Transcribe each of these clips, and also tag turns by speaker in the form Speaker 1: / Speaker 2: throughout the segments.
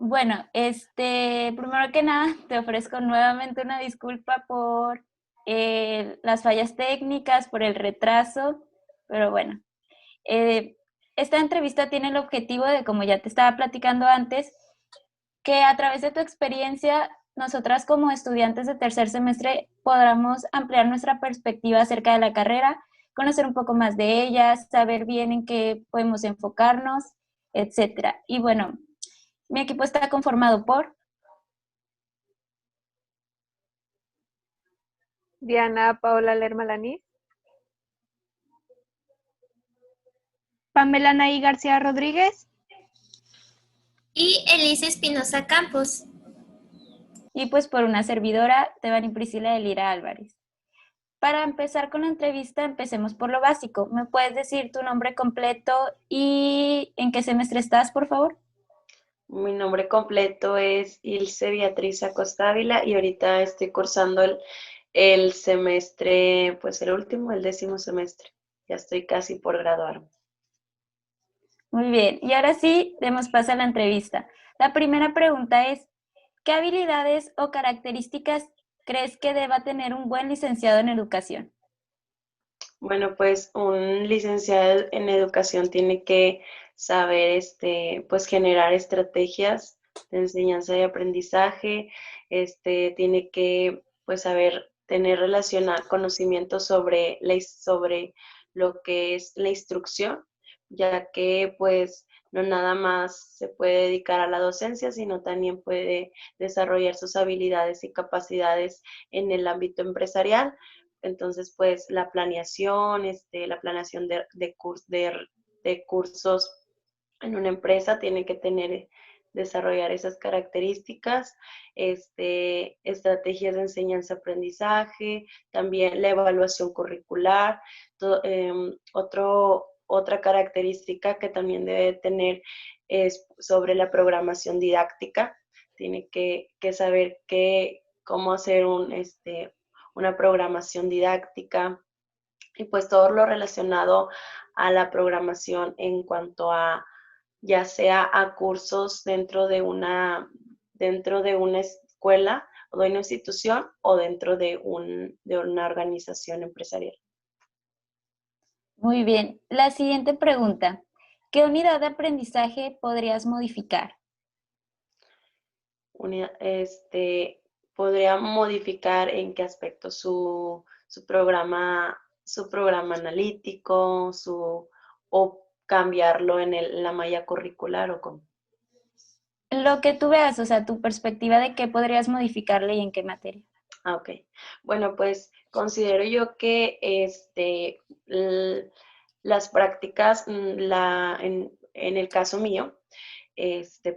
Speaker 1: Bueno, primero que nada, te ofrezco nuevamente una disculpa por las fallas técnicas, por el retraso, pero bueno, eh, esta entrevista tiene el objetivo de, como ya te estaba platicando antes, que a través de tu experiencia, nosotras como estudiantes de tercer semestre podamos ampliar nuestra perspectiva acerca de la carrera, conocer un poco más de ella, saber bien en qué podemos enfocarnos, etcétera. Y bueno, mi equipo está conformado por
Speaker 2: Diana Paola Lerma Lanís.
Speaker 3: Pamela Nay García Rodríguez.
Speaker 4: Y Elise Espinosa Campos.
Speaker 1: y pues por una servidora, Tebani Priscila Elira Álvarez. Para empezar con la entrevista, empecemos por lo básico. ¿Me puedes decir tu nombre completo y en qué semestre estás, por favor?
Speaker 5: Mi nombre completo es Ilse Beatriz Acosta Ávila y ahorita estoy cursando el semestre, pues el último, el 10º semestre. Ya estoy casi por graduarme.
Speaker 1: Muy bien, y ahora sí, demos paso a la entrevista. La primera pregunta es, ¿qué habilidades o características crees que deba tener un buen licenciado en educación?
Speaker 5: Bueno, pues un licenciado en educación tiene que saber, pues generar estrategias de enseñanza y aprendizaje, tiene que, pues saber tener conocimiento sobre sobre lo que es la instrucción, ya que pues no nada más se puede dedicar a la docencia, sino también puede desarrollar sus habilidades y capacidades en el ámbito empresarial. Entonces, pues la planeación de cursos en una empresa tiene que desarrollar esas características, estrategias de enseñanza-aprendizaje, también la evaluación curricular. Otra característica que también debe tener es sobre la programación didáctica. Tiene que saber cómo hacer una programación didáctica y pues todo lo relacionado a la programación en cuanto a ya sea a cursos dentro de una escuela o de una institución o dentro de una organización empresarial.
Speaker 1: Muy bien, la siguiente pregunta, ¿qué unidad de aprendizaje podrías modificar?
Speaker 5: Unidad- este, Podría modificar en qué aspecto su programa analítico, o cambiarlo en la malla curricular o cómo.
Speaker 1: Lo que tú veas, o sea, tu perspectiva de qué podrías modificarle y en qué materia.
Speaker 5: Ah, ok. Bueno, pues considero yo que las prácticas, en el caso mío,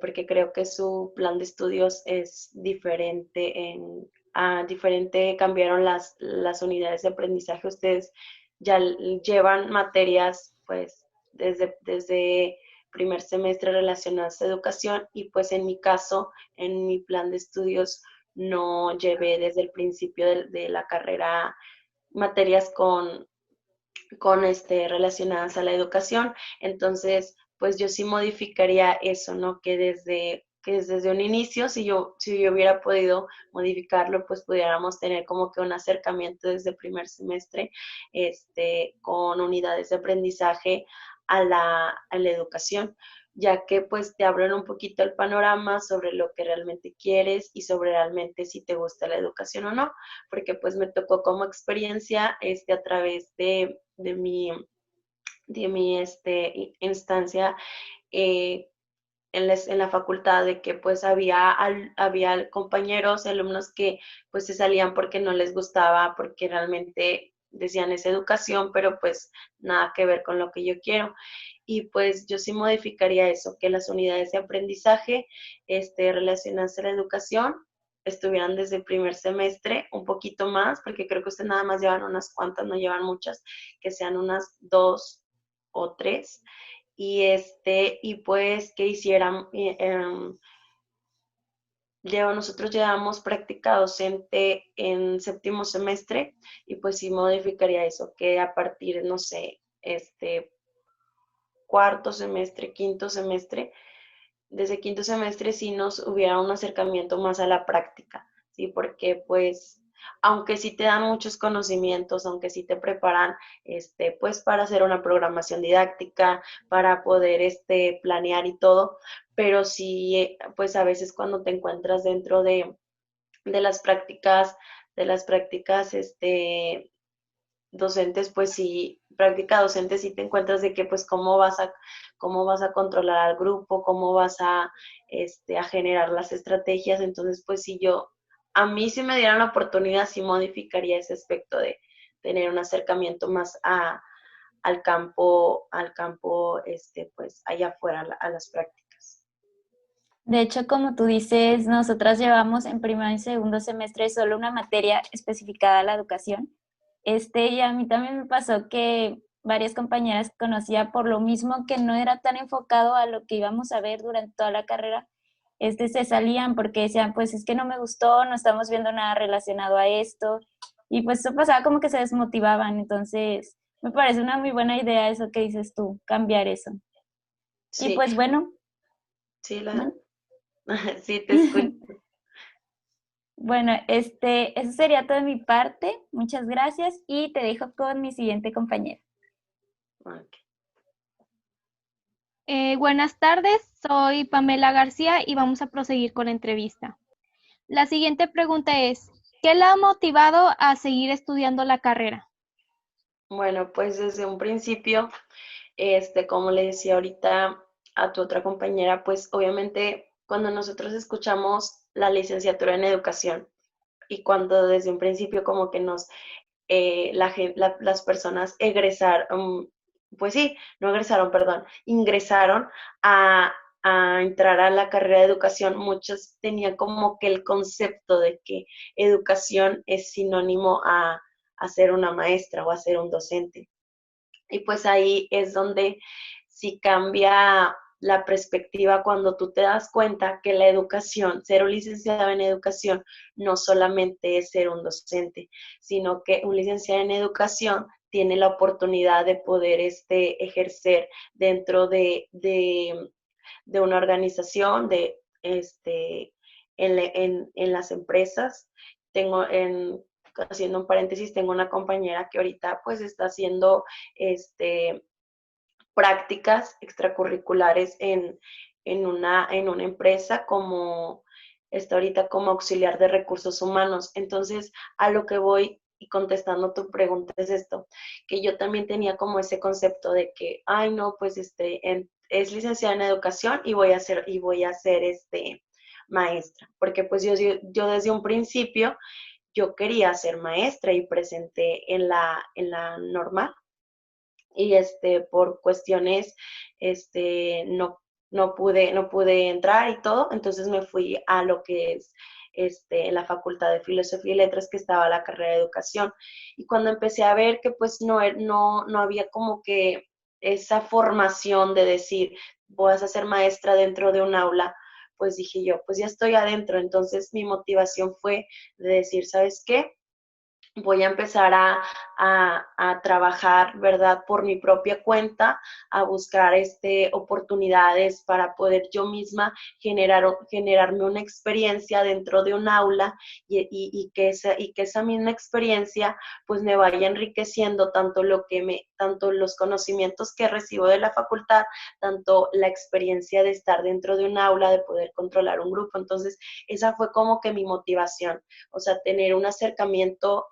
Speaker 5: porque creo que su plan de estudios es diferente, diferente cambiaron las unidades de aprendizaje. Ustedes ya llevan materias, pues, desde primer semestre relacionadas a educación y pues en mi caso, en mi plan de estudios, no llevé desde el principio de la carrera materias relacionadas a la educación. Entonces, pues yo sí modificaría eso, ¿no? Que desde un inicio, si yo hubiera podido modificarlo, pues pudiéramos tener como que un acercamiento desde el primer semestre, con unidades de aprendizaje a la educación, ya que pues te abren un poquito el panorama sobre lo que realmente quieres y sobre realmente si te gusta la educación o no, porque pues me tocó como experiencia a través de mi instancia, en la facultad, de que pues había compañeros, alumnos que pues se salían porque no les gustaba, porque realmente decían es educación, pero pues nada que ver con lo que yo quiero. Y pues yo sí modificaría eso, que las unidades de aprendizaje relacionadas a la educación estuvieran desde el primer semestre, un poquito más, porque creo que ustedes nada más llevan unas cuantas, no llevan muchas, que sean unas 2 o 3, y pues que hicieran, nosotros llevamos práctica docente en séptimo semestre y pues sí modificaría eso, que a partir, no sé, cuarto semestre, quinto semestre, desde quinto semestre sí nos hubiera un acercamiento más a la práctica, ¿sí? Porque pues aunque sí te dan muchos conocimientos, aunque sí te preparan, pues para hacer una programación didáctica, para poder, planear y todo, pero sí, pues a veces cuando te encuentras dentro de las prácticas, de las prácticas, docentes, pues sí, práctica docente sí te encuentras de que pues cómo vas a controlar al grupo, cómo vas a generar las estrategias. Entonces, pues si a mí si me dieran la oportunidad, sí modificaría ese aspecto de tener un acercamiento más al campo, pues allá afuera, a las prácticas.
Speaker 1: De hecho, como tú dices, nosotras llevamos en primer y segundo semestre solo una materia especificada a la educación. Y a mí también me pasó que varias compañeras que conocía por lo mismo que no era tan enfocado a lo que íbamos a ver durante toda la carrera, se salían porque decían, pues es que no me gustó, no estamos viendo nada relacionado a esto. Y pues eso pasaba como que se desmotivaban. Entonces, me parece una muy buena idea eso que dices tú, cambiar eso. Y
Speaker 5: Sí,
Speaker 1: pues bueno,
Speaker 5: sí,
Speaker 1: bueno.
Speaker 5: sí, te escucho.
Speaker 1: Bueno, eso sería todo de mi parte. Muchas gracias y te dejo con mi siguiente compañera.
Speaker 5: Ok.
Speaker 3: Buenas tardes, soy Pamela García y vamos a proseguir con la entrevista. La siguiente pregunta es, ¿qué la ha motivado a seguir estudiando la carrera?
Speaker 5: Bueno, pues desde un principio, como le decía ahorita a tu otra compañera, pues obviamente cuando nosotros escuchamos la licenciatura en educación y cuando desde un principio como que las personas egresaron, pues sí, no egresaron, perdón, ingresaron a, a entrar a la carrera de educación, muchos tenían como que el concepto de que educación es sinónimo a ser una maestra o a ser un docente. Y pues ahí es donde sí cambia la perspectiva cuando tú te das cuenta que la educación, ser un licenciado en educación, no solamente es ser un docente, sino que un licenciado en educación tiene la oportunidad de poder ejercer dentro de una organización, en las empresas. Haciendo un paréntesis, tengo una compañera que ahorita pues está haciendo este, prácticas extracurriculares en una empresa como está ahorita como auxiliar de recursos humanos. Entonces, a lo que voy y contestando tu pregunta es esto, que yo también tenía como ese concepto de que, ay, no, pues es licenciada en educación y voy a ser maestra, porque pues yo desde un principio yo quería ser maestra y presenté en la normal y por cuestiones no pude entrar y todo, entonces me fui a lo que es la Facultad de Filosofía y Letras, que estaba la carrera de educación. Y cuando empecé a ver que pues no había como que esa formación de decir, vas a ser maestra dentro de un aula, pues dije yo, pues ya estoy adentro. Entonces mi motivación fue de decir, ¿sabes qué? Voy a empezar a trabajar, ¿verdad? Por mi propia cuenta, a buscar oportunidades para poder yo misma generarme una experiencia dentro de un aula y que esa misma experiencia pues me vaya enriqueciendo tanto los conocimientos que recibo de la facultad, tanto la experiencia de estar dentro de un aula, de poder controlar un grupo. Entonces, esa fue como que mi motivación, o sea, tener un acercamiento,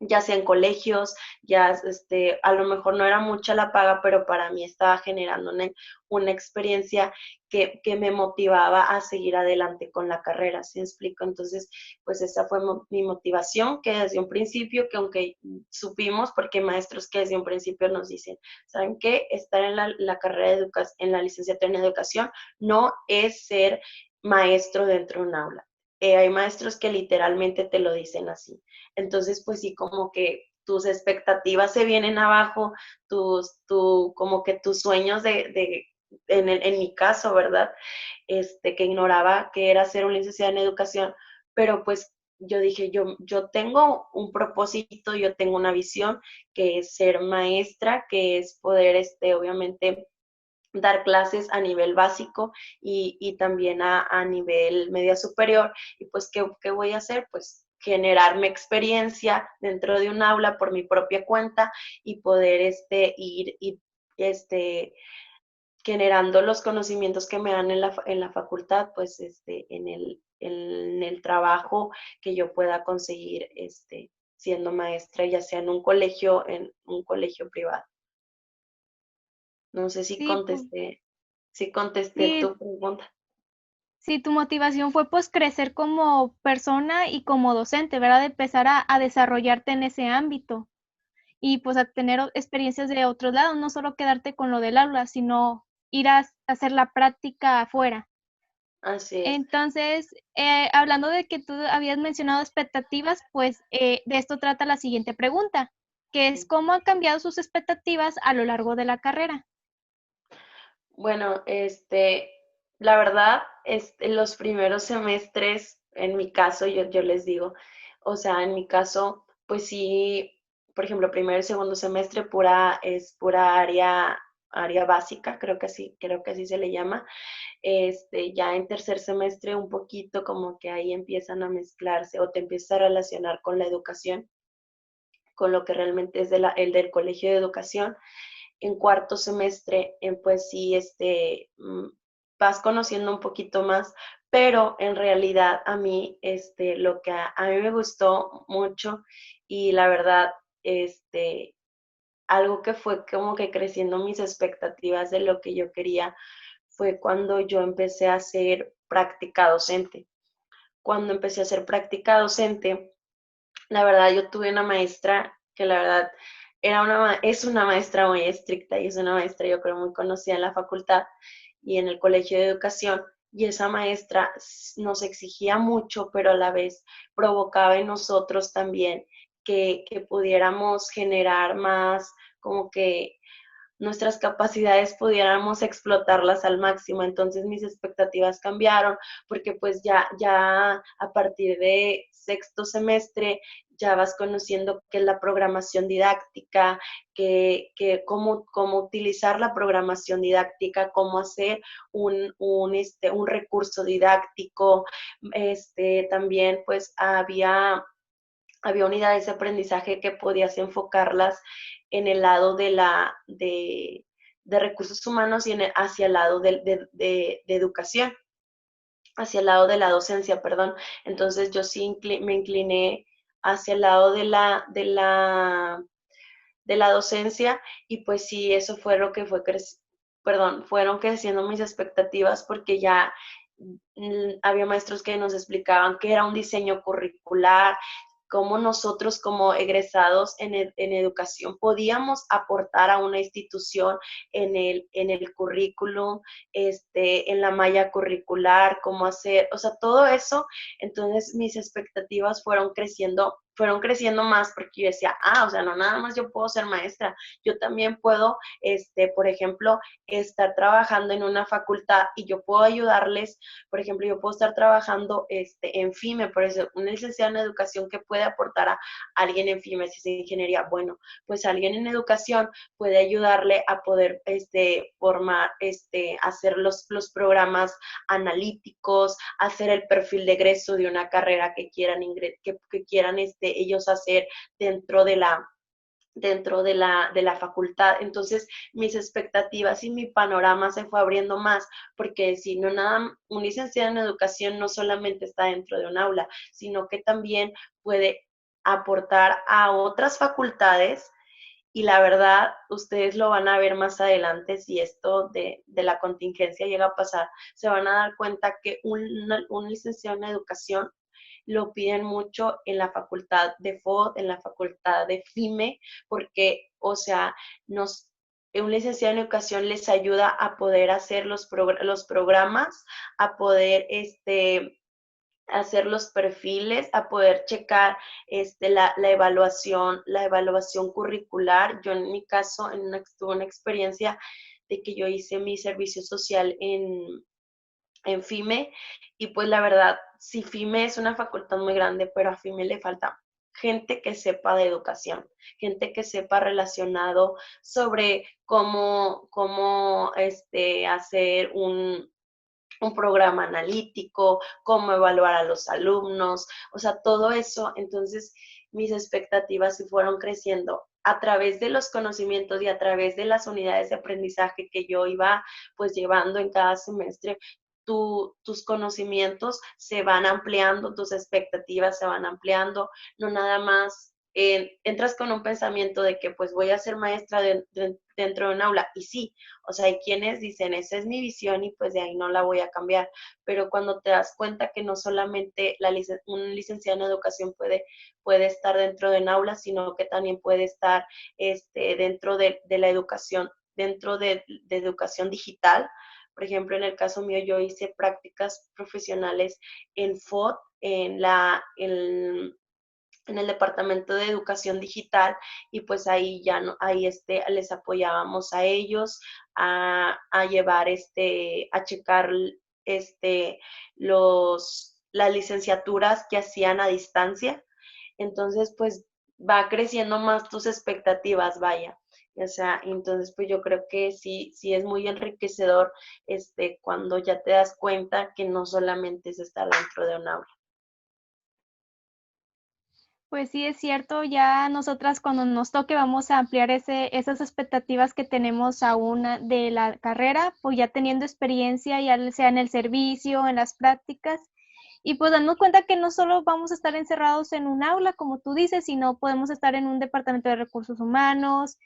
Speaker 5: ya sea en colegios, ya, a lo mejor no era mucha la paga, pero para mí estaba generando una experiencia que me motivaba a seguir adelante con la carrera, ¿sí me explico? Entonces, pues esa fue mi motivación, que desde un principio, que aunque supimos, porque hay maestros que desde un principio nos dicen, ¿saben qué? Estar en la carrera de educación, en la licenciatura en educación, no es ser maestro dentro de un aula. Hay maestros que literalmente te lo dicen así. Entonces, pues sí, como que tus expectativas se vienen abajo, como que tus sueños en mi caso, ¿verdad? Que ignoraba que era ser un licenciado en educación, pero pues yo dije, yo tengo un propósito, yo tengo una visión, que es ser maestra, que es poder, obviamente, dar clases a nivel básico y también a nivel media superior. Y pues, ¿qué voy a hacer? Pues generarme experiencia dentro de un aula por mi propia cuenta y poder ir generando los conocimientos que me dan en la facultad, pues en el trabajo que yo pueda conseguir siendo maestra, ya sea en un colegio privado. No sé
Speaker 3: Sí,
Speaker 5: si contesté
Speaker 3: sí,
Speaker 5: tu pregunta.
Speaker 3: sí, tu motivación fue pues crecer como persona y como docente, ¿verdad? De empezar a desarrollarte en ese ámbito y pues a tener experiencias de otros lados, no solo quedarte con lo del aula, sino ir a hacer la práctica afuera.
Speaker 5: Así es.
Speaker 3: Entonces, hablando de que tú habías mencionado expectativas, pues de esto trata la siguiente pregunta, que es cómo han cambiado sus expectativas a lo largo de la carrera.
Speaker 5: Bueno, la verdad, los primeros semestres, en mi caso, yo les digo, o sea, en mi caso, pues sí, por ejemplo, primero y segundo semestre es pura área básica, creo que así se le llama. Ya en tercer semestre un poquito como que ahí empiezan a mezclarse o te empiezas a relacionar con la educación, con lo que realmente es el del colegio de educación. En cuarto semestre, pues sí, vas conociendo un poquito más, pero en realidad a mí, lo que a mí me gustó mucho y la verdad, algo que fue como que creciendo mis expectativas de lo que yo quería fue cuando yo empecé a hacer práctica docente. Cuando empecé a hacer práctica docente, la verdad yo tuve una maestra que la verdad es una maestra muy estricta y es una maestra yo creo muy conocida en la facultad y en el colegio de educación. Y esa maestra nos exigía mucho, pero a la vez provocaba en nosotros también que pudiéramos generar más como que nuestras capacidades pudiéramos explotarlas al máximo. Entonces mis expectativas cambiaron porque pues ya a partir de sexto semestre ya vas conociendo qué es la programación didáctica, cómo utilizar la programación didáctica, cómo hacer un recurso didáctico. También pues había unidades de aprendizaje que podías enfocarlas en el lado de recursos humanos y hacia el lado de educación, hacia el lado de la docencia, perdón. Entonces yo sí me incliné hacia el lado de la docencia y pues sí, eso fue lo que fueron creciendo mis expectativas porque ya había maestros que nos explicaban qué era un diseño curricular, cómo nosotros como egresados en educación podíamos aportar a una institución en el currículum, en la malla curricular, cómo hacer, o sea, todo eso. Entonces mis expectativas fueron creciendo más porque yo decía, o sea, no nada más yo puedo ser maestra, yo también puedo, por ejemplo, estar trabajando en una facultad y yo puedo ayudarles. Por ejemplo, yo puedo estar trabajando en FIME, por eso una licenciada en educación que puede aportar a alguien en FIME, si es ingeniería, bueno, pues alguien en educación puede ayudarle a poder formar, hacer los programas analíticos, hacer el perfil de egreso de una carrera que quieran, que quieran ellos hacer dentro de la facultad. Entonces, mis expectativas y mi panorama se fue abriendo más, porque si no nada, un licenciado en educación no solamente está dentro de un aula, sino que también puede aportar a otras facultades. Y la verdad, ustedes lo van a ver más adelante si esto de la contingencia llega a pasar, se van a dar cuenta que un licenciado en educación lo piden mucho en la facultad de FOD, en la facultad de FIME, porque, o sea, un licenciado en educación les ayuda a poder hacer los programas, a poder hacer los perfiles, a poder checar la evaluación curricular. Yo en mi caso, tuve una experiencia de que yo hice mi servicio social en FIME y pues la verdad, sí, FIME es una facultad muy grande, pero a FIME le falta gente que sepa de educación, gente que sepa relacionado sobre cómo hacer un programa analítico, cómo evaluar a los alumnos, o sea, todo eso. Entonces, mis expectativas sí fueron creciendo a través de los conocimientos y a través de las unidades de aprendizaje que yo iba pues llevando en cada semestre. Tus conocimientos se van ampliando, tus expectativas se van ampliando, no nada más entras con un pensamiento de que pues voy a ser maestra dentro de un aula, y sí, o sea, hay quienes dicen, esa es mi visión y pues de ahí no la voy a cambiar, pero cuando te das cuenta que no solamente un licenciado en educación puede estar dentro de un aula, sino que también puede estar dentro de la educación, dentro de educación digital. Por ejemplo, en el caso mío, yo hice prácticas profesionales en FOD, en el Departamento de Educación Digital, y pues ahí ya no, ahí les apoyábamos a ellos a llevar a checar las licenciaturas que hacían a distancia. Entonces, pues va creciendo más tus expectativas, vaya. O sea, entonces pues yo creo que sí es muy enriquecedor cuando ya te das cuenta que no solamente es estar dentro de un aula.
Speaker 3: Pues sí, es cierto, ya nosotras cuando nos toque vamos a ampliar esas expectativas que tenemos aún de la carrera, pues ya teniendo experiencia, ya sea en el servicio, en las prácticas, y pues darnos cuenta que no solo vamos a estar encerrados en un aula, como tú dices, sino podemos estar en un departamento de recursos humanos,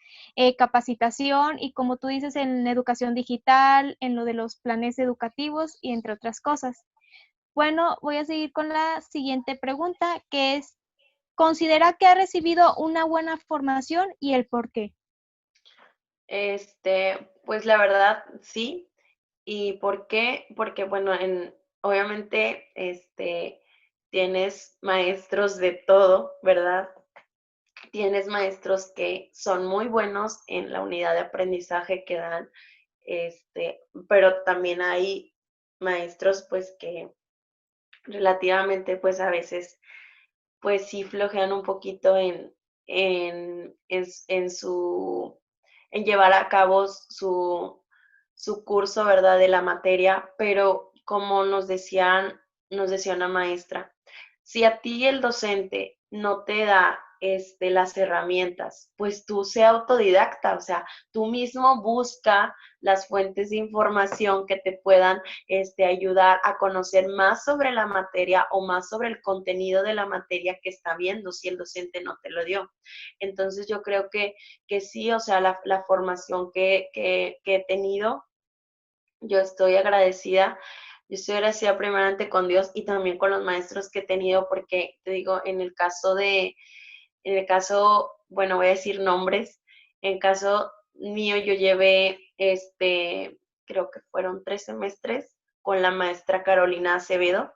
Speaker 3: capacitación y como tú dices, en educación digital, en lo de los planes educativos y entre otras cosas. Bueno, voy a seguir con la siguiente pregunta, que es, ¿considera que ha recibido una buena formación y el por qué?
Speaker 5: Pues la verdad, sí. ¿Y por qué? Porque, bueno, obviamente, tienes maestros de todo, ¿verdad? Tienes maestros que son muy buenos en la unidad de aprendizaje que dan, pero también hay maestros, pues, que relativamente, pues, a veces, pues, sí flojean un poquito en llevar a cabo su curso, ¿verdad?, de la materia, pero como nos decía una maestra, si a ti el docente no te da las herramientas, pues tú sé autodidacta, o sea, tú mismo busca las fuentes de información que te puedan ayudar a conocer más sobre la materia o más sobre el contenido de la materia que está viendo, si el docente no te lo dio. Entonces yo creo que sí, o sea, la formación que he tenido, yo estoy agradecida. Yo estoy agradecida primeramente con Dios y también con los maestros que he tenido, porque te digo, bueno, voy a decir nombres. En el caso mío, yo llevé, creo que fueron 3 semestres con la maestra Carolina Acevedo.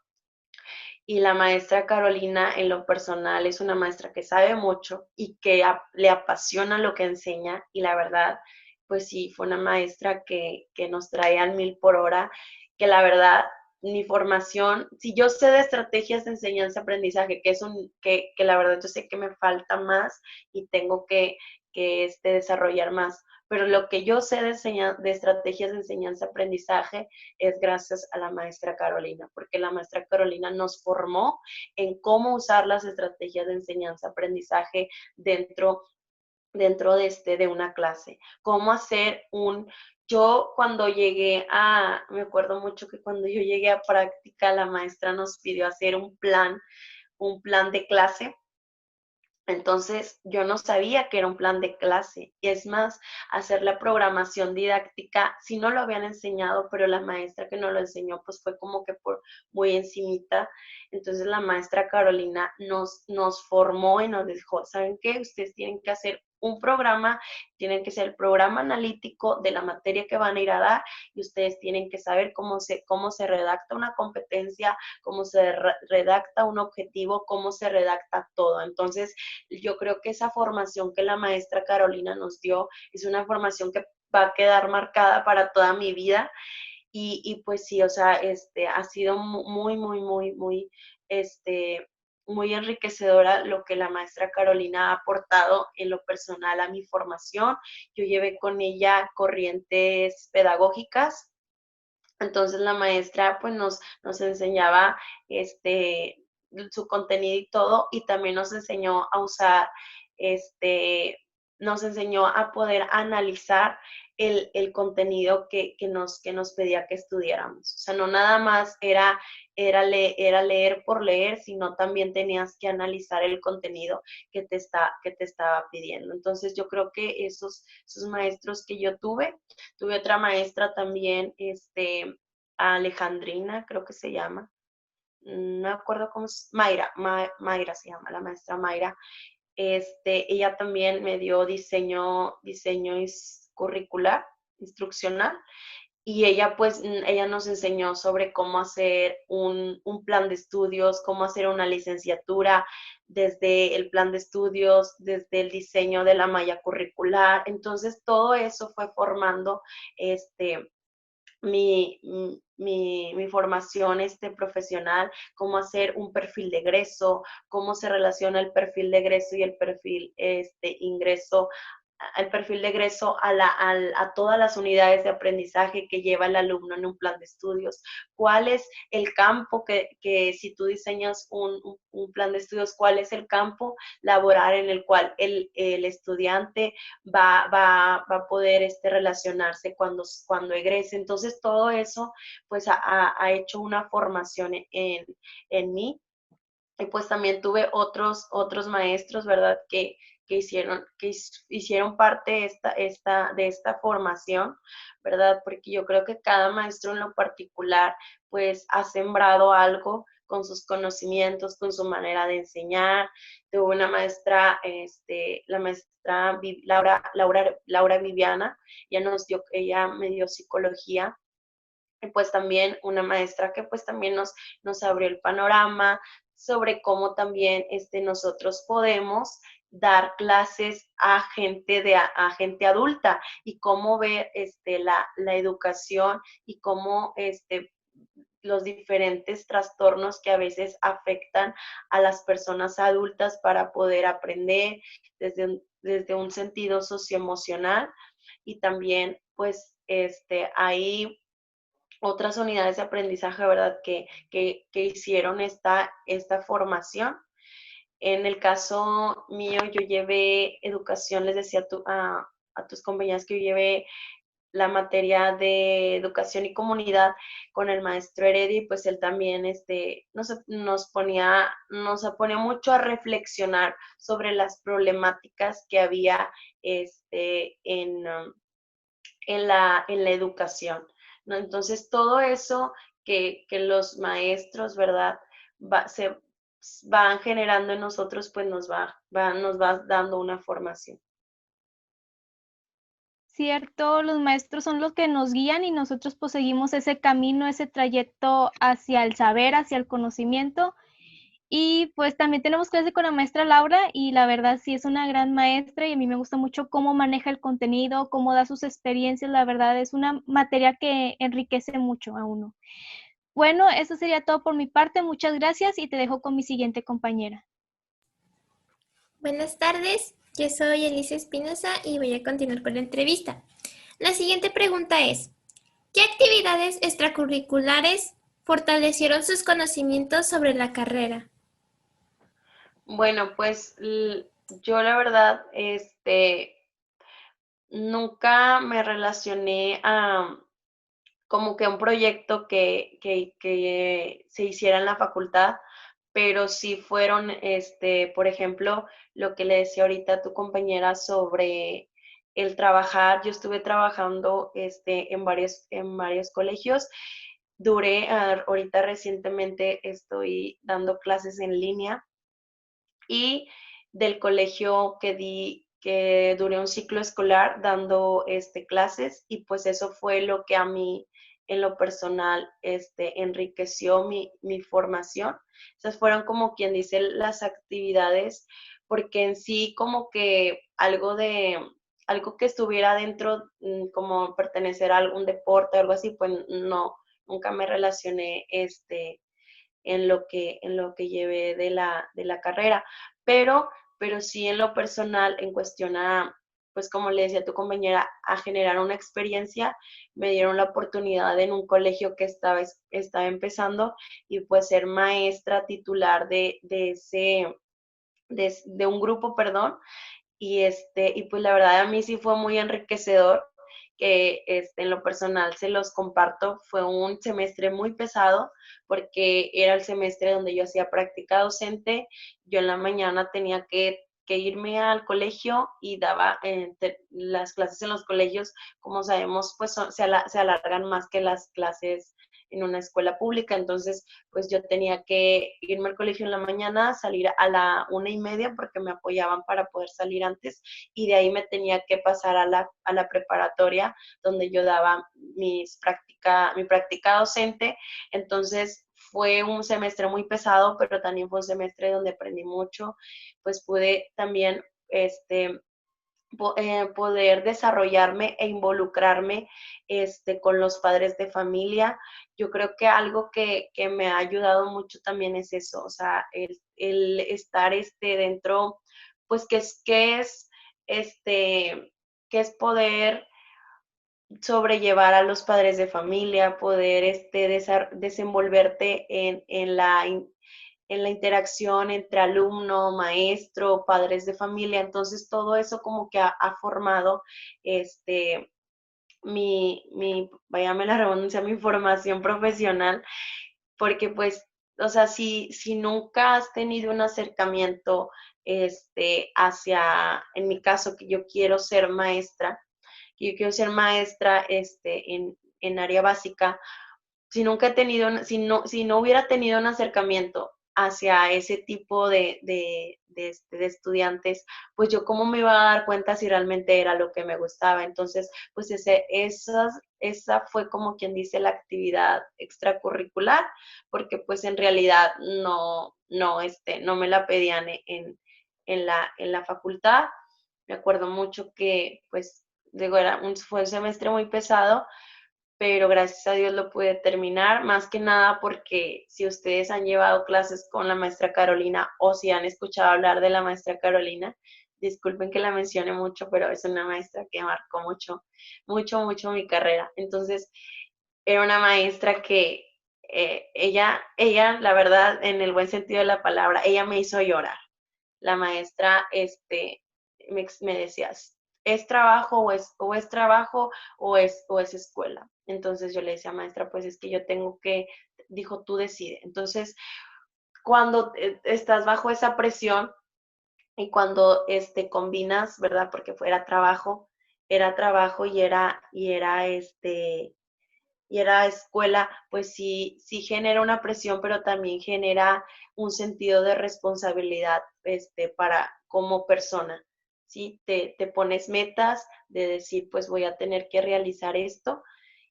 Speaker 5: Y la maestra Carolina, en lo personal, es una maestra que sabe mucho y que le apasiona lo que enseña. Y la verdad, pues sí, fue una maestra que nos trae al 1000 por hora, que la verdad, mi formación, si yo sé de estrategias de enseñanza-aprendizaje, que la verdad yo sé que me falta más y tengo que desarrollar más, pero lo que yo sé de estrategias de enseñanza-aprendizaje es gracias a la maestra Carolina, porque la maestra Carolina nos formó en cómo usar las estrategias de enseñanza-aprendizaje dentro de una clase, cómo hacer yo cuando me acuerdo mucho que cuando yo llegué a práctica, la maestra nos pidió hacer un plan de clase. Entonces, yo no sabía que era un plan de clase. Y es más, hacer la programación didáctica, sí no lo habían enseñado, pero la maestra que nos lo enseñó, pues fue como que por muy encimita. Entonces, la maestra Carolina nos formó y nos dijo, ¿saben qué? Ustedes tienen que hacer un programa, tienen que ser el programa analítico de la materia que van a ir a dar, y ustedes tienen que saber cómo se redacta una competencia, cómo se redacta un objetivo, cómo se redacta todo. Entonces, yo creo que esa formación que la maestra Carolina nos dio es una formación que va a quedar marcada para toda mi vida. Y pues sí, o sea, ha sido muy, muy, muy, muy, muy enriquecedora lo que la maestra Carolina ha aportado en lo personal a mi formación. Yo llevé con ella corrientes pedagógicas. Entonces la maestra pues nos enseñaba su contenido y todo, y también nos enseñó a usar, nos enseñó a poder analizar el contenido que nos pedía que estudiáramos. O sea, no nada más era leer por leer, sino también tenías que analizar el contenido que te estaba pidiendo. Entonces yo creo que esos maestros que yo tuve otra maestra también, Alejandrina, creo que se llama, no me acuerdo cómo es, Mayra se llama, la maestra Mayra. Ella también me dio diseño curricular, instruccional, y ella pues, ella nos enseñó sobre cómo hacer un plan de estudios, cómo hacer una licenciatura, desde el plan de estudios, desde el diseño de la malla curricular. Entonces todo eso fue formando mi, mi formación profesional, cómo hacer un perfil de egreso, cómo se relaciona el perfil de egreso y el perfil ingreso, el perfil de egreso a todas las unidades de aprendizaje que lleva el alumno en un plan de estudios. ¿Cuál es el campo que si tú diseñas un plan de estudios, cuál es el campo laboral en el cual el estudiante va a poder relacionarse cuando egrese? Entonces, todo eso pues ha hecho una formación en mí. Y pues también tuve otros maestros, ¿verdad? Que hicieron parte de esta formación, ¿verdad? Porque yo creo que cada maestro en lo particular, pues ha sembrado algo con sus conocimientos, con su manera de enseñar. Tuve una maestra, la maestra Laura Viviana, ella me dio psicología. Y pues también una maestra que pues también nos abrió el panorama sobre cómo también nosotros podemos dar clases a gente adulta, y cómo ver la educación, y cómo los diferentes trastornos que a veces afectan a las personas adultas para poder aprender desde un sentido socioemocional. Y también pues hay otras unidades de aprendizaje, ¿verdad? Que hicieron esta formación. En el caso mío, yo llevé educación, les decía a tus compañeras que yo llevé la materia de educación y comunidad con el maestro Heredia, y pues él también nos ponía mucho a reflexionar sobre las problemáticas que había en la educación, ¿no? Entonces, todo eso que los maestros, ¿verdad? Se van generando en nosotros, pues nos va dando una formación.
Speaker 3: Cierto, los maestros son los que nos guían y nosotros pues seguimos ese camino, ese trayecto hacia el saber, hacia el conocimiento. Y pues también tenemos clase con la maestra Laura, y la verdad sí es una gran maestra, y a mí me gusta mucho cómo maneja el contenido, cómo da sus experiencias. La verdad es una materia que enriquece mucho a uno. Bueno, eso sería todo por mi parte. Muchas gracias y te dejo con mi siguiente compañera.
Speaker 4: Buenas tardes, yo soy Elisa Espinosa y voy a continuar con la entrevista. La siguiente pregunta es, ¿qué actividades extracurriculares fortalecieron sus conocimientos sobre la carrera?
Speaker 5: Bueno, pues yo la verdad, nunca me relacioné a como que un proyecto que se hiciera en la facultad, pero sí fueron, por ejemplo, lo que le decía ahorita a tu compañera sobre el trabajar. Yo estuve trabajando en varios colegios. Ahorita recientemente estoy dando clases en línea, y del colegio que duré un ciclo escolar dando clases, y pues eso fue lo que a mí en lo personal enriqueció mi formación. Esas fueron, como quien dice, las actividades, porque en sí como que algo que estuviera dentro, como pertenecer a algún deporte o algo así, pues no, nunca me relacioné en lo que llevé de la carrera. Pero sí en lo personal, en cuestión a, pues como le decía a tu compañera, a generar una experiencia, me dieron la oportunidad en un colegio que estaba empezando y pues ser maestra titular de un grupo, perdón, y pues la verdad a mí sí fue muy enriquecedor, que en lo personal se los comparto, fue un semestre muy pesado porque era el semestre donde yo hacía práctica docente, yo en la mañana tenía que irme al colegio y daba las clases en los colegios, como sabemos, pues se alargan más que las clases en una escuela pública, entonces pues yo tenía que irme al colegio en la mañana, salir a la 1:30 porque me apoyaban para poder salir antes y de ahí me tenía que pasar a la preparatoria donde yo daba mi práctica docente, entonces fue un semestre muy pesado, pero también fue un semestre donde aprendí mucho, pues pude también poder desarrollarme e involucrarme con los padres de familia. Yo creo que algo que me ha ayudado mucho también es eso, o sea, el estar dentro, pues que es poder sobrellevar a los padres de familia, poder desenvolverte en la interacción entre alumno, maestro, padres de familia. Entonces, todo eso como que ha formado váyame la redundancia, mi formación profesional, porque pues, o sea, si nunca has tenido un acercamiento en mi caso, que yo quiero ser maestra, en área básica, si nunca he tenido, si no hubiera tenido un acercamiento hacia ese tipo de estudiantes, pues yo cómo me iba a dar cuenta si realmente era lo que me gustaba. Entonces, pues esa fue como quien dice la actividad extracurricular, porque pues en realidad no me la pedían en la facultad. Me acuerdo mucho que, pues, digo, fue un semestre muy pesado, pero gracias a Dios lo pude terminar, más que nada porque si ustedes han llevado clases con la maestra Carolina o si han escuchado hablar de la maestra Carolina, disculpen que la mencione mucho, pero es una maestra que marcó mucho, mucho, mucho mi carrera. Entonces, era una maestra que la verdad, en el buen sentido de la palabra, ella me hizo llorar. La maestra, me decía, ¿es trabajo o es trabajo o es escuela? Entonces yo le decía, maestra, pues es que yo tengo dijo, tú decide. Entonces, cuando estás bajo esa presión y cuando combinas, ¿verdad? Porque era trabajo y era escuela, pues sí genera una presión, pero también genera un sentido de responsabilidad para como persona, ¿sí? Te pones metas de decir, pues voy a tener que realizar esto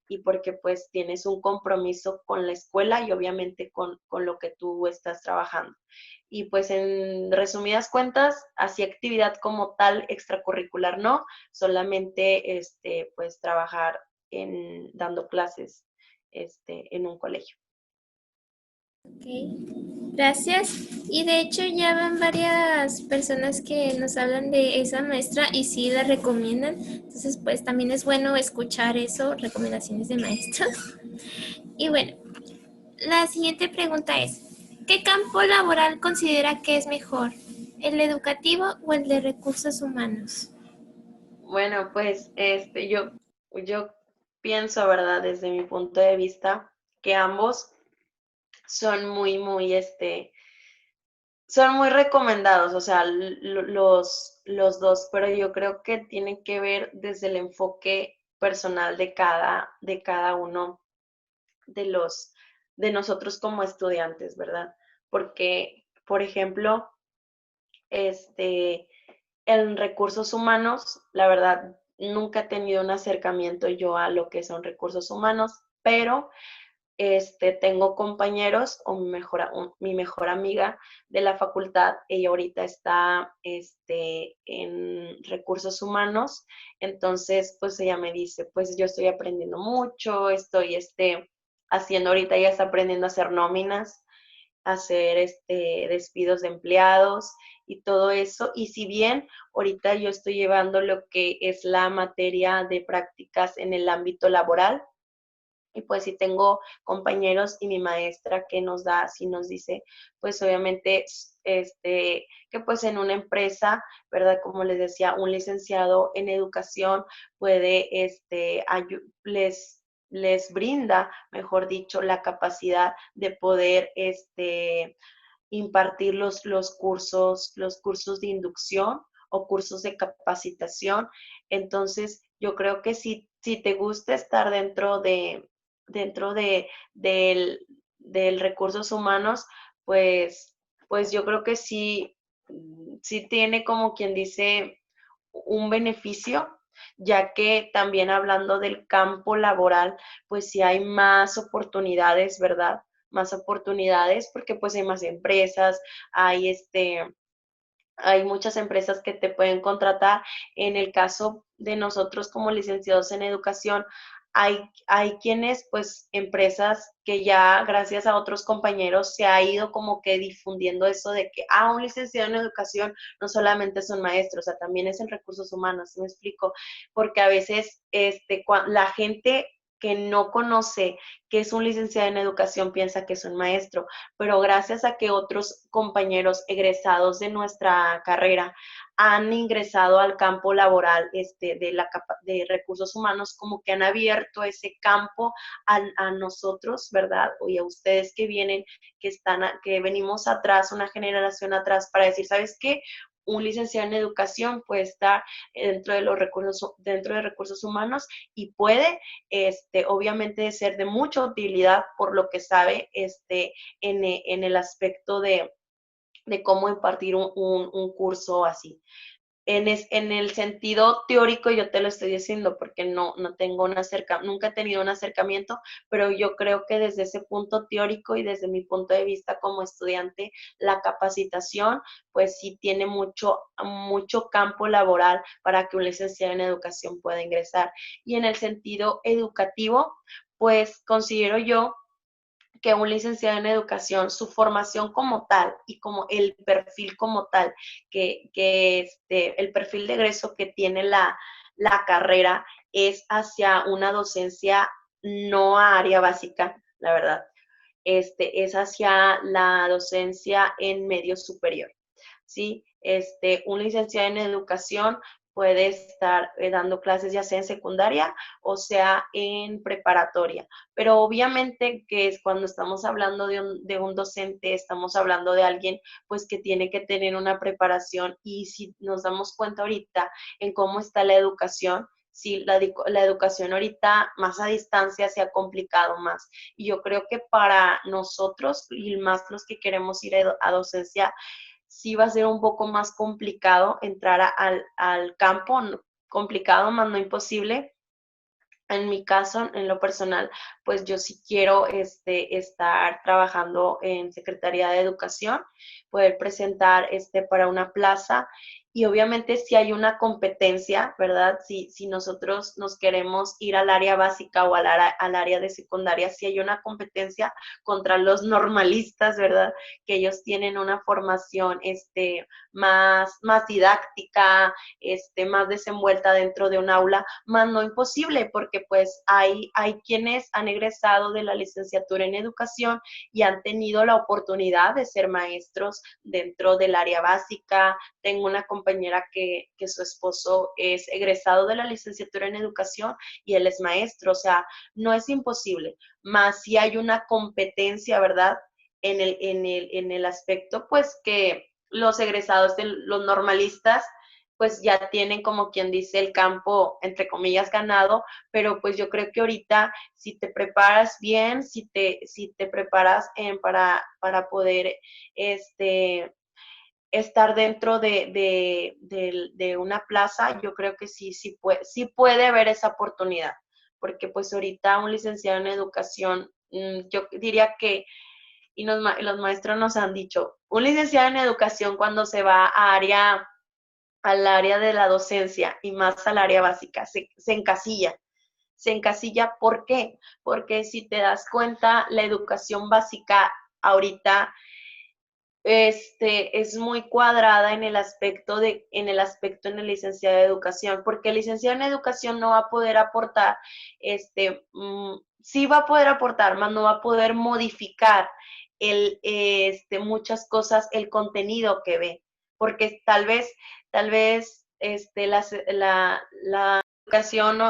Speaker 5: y porque pues tienes un compromiso con la escuela y obviamente con lo que tú estás trabajando. Y pues en resumidas cuentas, así actividad como tal extracurricular no, solamente pues trabajar dando clases en un colegio.
Speaker 4: Ok, gracias. Y de hecho ya van varias personas que nos hablan de esa maestra y sí la recomiendan. Entonces, pues también es bueno escuchar eso, recomendaciones de maestros. Y bueno, la siguiente pregunta es, ¿qué campo laboral considera que es mejor? ¿El educativo o el de recursos humanos?
Speaker 5: Bueno, pues yo pienso, ¿verdad? Desde mi punto de vista, que ambos son son muy recomendados, o sea, los dos, pero yo creo que tienen que ver desde el enfoque personal de cada uno de nosotros como estudiantes, ¿verdad? Porque, por ejemplo, en recursos humanos, la verdad, nunca he tenido un acercamiento yo a lo que son recursos humanos, pero tengo compañeros o mi mejor amiga de la facultad, ella ahorita está en recursos humanos, entonces pues ella me dice, pues yo estoy aprendiendo mucho, estoy haciendo ahorita, ella está aprendiendo a hacer nóminas, hacer despidos de empleados y todo eso. Y si bien ahorita yo estoy llevando lo que es la materia de prácticas en el ámbito laboral, y pues si tengo compañeros y mi maestra que nos da, si nos dice, pues obviamente, que pues en una empresa, ¿verdad? Como les decía, un licenciado en educación puede, les brinda, mejor dicho, la capacidad de poder, impartir los cursos de inducción o cursos de capacitación. Entonces, yo creo que si te gusta estar dentro del recursos humanos, pues yo creo que sí tiene como quien dice un beneficio, ya que también hablando del campo laboral, pues sí hay más oportunidades, ¿verdad? Más oportunidades porque pues hay más empresas, hay muchas empresas que te pueden contratar. En el caso de nosotros como licenciados en educación, hay quienes, pues, empresas que ya gracias a otros compañeros se ha ido como que difundiendo eso de que, un licenciado en educación no solamente son maestros, o sea, también es en recursos humanos, ¿sí me explico? Porque a veces la gente que no conoce que es un licenciado en educación piensa que es un maestro, pero gracias a que otros compañeros egresados de nuestra carrera han ingresado al campo laboral de recursos humanos, como que han abierto ese campo a nosotros, ¿verdad? Y a ustedes que vienen, que venimos atrás, una generación atrás, para decir, ¿sabes qué? Un licenciado en educación puede estar dentro de recursos humanos y puede, obviamente, ser de mucha utilidad por lo que sabe en el aspecto de cómo impartir un curso así. En el sentido teórico yo te lo estoy diciendo porque no tengo nunca he tenido un acercamiento, pero yo creo que desde ese punto teórico y desde mi punto de vista como estudiante, la capacitación pues sí tiene mucho campo laboral para que un licenciado en educación pueda ingresar. Y en el sentido educativo, pues considero yo que un licenciado en educación, su formación como tal y como el perfil como tal, el perfil de egreso que tiene la carrera es hacia una docencia no a área básica, la verdad, es hacia la docencia en medio superior, ¿sí? Un licenciado en educación puede estar dando clases ya sea en secundaria o sea en preparatoria. Pero obviamente que es cuando estamos hablando de un docente, estamos hablando de alguien pues que tiene que tener una preparación, y si nos damos cuenta ahorita en cómo está la educación, sí, la educación ahorita más a distancia se ha complicado más. Y yo creo que para nosotros y más los que queremos ir a docencia, sí va a ser un poco más complicado entrar al campo, complicado más no imposible. En mi caso, en lo personal, pues yo sí quiero estar trabajando en Secretaría de Educación, poder presentar para una plaza, y obviamente si hay una competencia, ¿verdad? Si nosotros nos queremos ir al área básica o al área de secundaria, si hay una competencia contra los normalistas, ¿verdad? Que ellos tienen una formación más didáctica, más desenvuelta dentro de un aula, más no imposible, porque pues hay quienes han egresado de la licenciatura en educación y han tenido la oportunidad de ser maestros dentro del área básica. Tengo una compañera que su esposo es egresado de la licenciatura en educación y él es maestro, o sea, no es imposible, más si hay una competencia, ¿verdad? En el aspecto, pues que los egresados de los normalistas pues ya tienen, como quien dice, el campo, entre comillas, ganado, pero pues yo creo que ahorita si te preparas bien, si te preparas para poder estar dentro de una plaza, yo creo que sí puede haber esa oportunidad, porque pues ahorita un licenciado en educación, yo diría que, y los maestros nos han dicho, un licenciado en educación cuando se va al área de la docencia y más al área básica, se encasilla. Se encasilla, ¿por qué? Porque si te das cuenta, la educación básica ahorita es muy cuadrada en el aspecto en el licenciado de educación, porque el licenciado en educación no va a poder aportar, sí va a poder aportar, más no va a poder modificar muchas cosas, el contenido que ve, porque tal vez, la educación